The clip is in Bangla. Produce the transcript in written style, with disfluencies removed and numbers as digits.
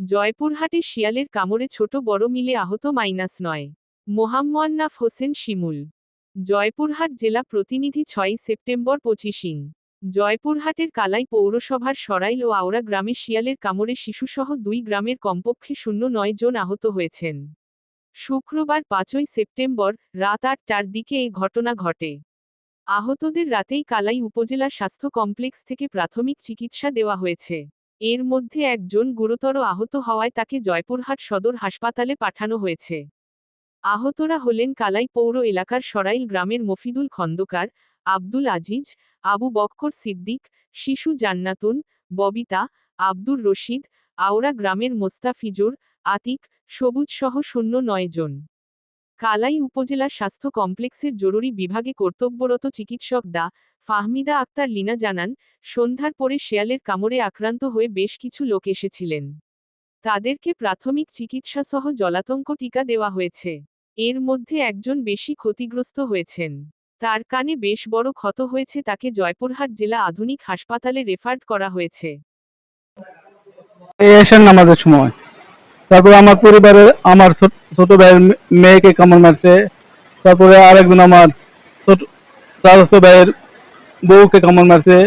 জয়পুরহাটে শিয়ালের কামড়ে ছোট বড় মিলে আহত -9। মোহাম্মদ হোসেন শিমুল। জয়পুরহাট জেলা প্রতিনিধি 6 সেপ্টেম্বর 25। জয়পুরহাটের কালাই পৌরসভার সরাইল ও আওড়া গ্রামে শিয়ালের কামড়ে শিশুসহ 2 গ্রামের কমপক্ষে 09 জন আহত হয়েছেন। শুক্রবার 5 সেপ্টেম্বর রাত 8টার দিকে এই ঘটনা ঘটে। আহতদের রাতেই কালাই উপজেলা স্বাস্থ্য কমপ্লেক্স থেকে প্রাথমিক চিকিৎসা দেওয়া হয়েছে। এর মধ্যে একজন গুরুতর আহত হওয়ায় তাকে জয়পুরহাট সদর হাসপাতালে পাঠানো হয়েছে। আহতরা হলেন কালাই পৌর এলাকার সরাইল গ্রামের মফিদুল খন্দকার, আব্দুল আজিজ, আবু বক্কর সিদ্দিক, শিশু জান্নাতুন, ববিতা, আব্দুর রশিদ, আওড়া গ্রামের মোস্তাফিজুর, আতিক, সবুজ সহ 09 জন। কালাই উপজেলা স্বাস্থ্য কমপ্লেক্সের জরুরি বিভাগে কর্তব্যরত চিকিৎসক ডা. ফাহমিদা আক্তার লিনা জানান, সন্ধ্যার পরে শেয়ালের কামড়ে আক্রান্ত হয়ে বেশ কিছু লোক এসেছিলেন। তাদেরকে প্রাথমিক চিকিৎসা সহ জলাতঙ্ক টিকা দেওয়া হয়েছে। এর মধ্যে একজন বেশি ক্ষতিগ্রস্ত হয়েছেন। তার কানে বেশ বড় ক্ষত হয়েছে, তাকে জয়পুরহাট জেলা আধুনিক হাসপাতালে রেফার করা হয়েছে। এই এশার নামাজের সময় তারপরে আমার পরিবারের আমার ছোট ভাইয়ের মেয়েকে কামড় মারছে। তারপরে আরেকজন আমার ছোট ভাইয়ের বউকে কামড় মারছে।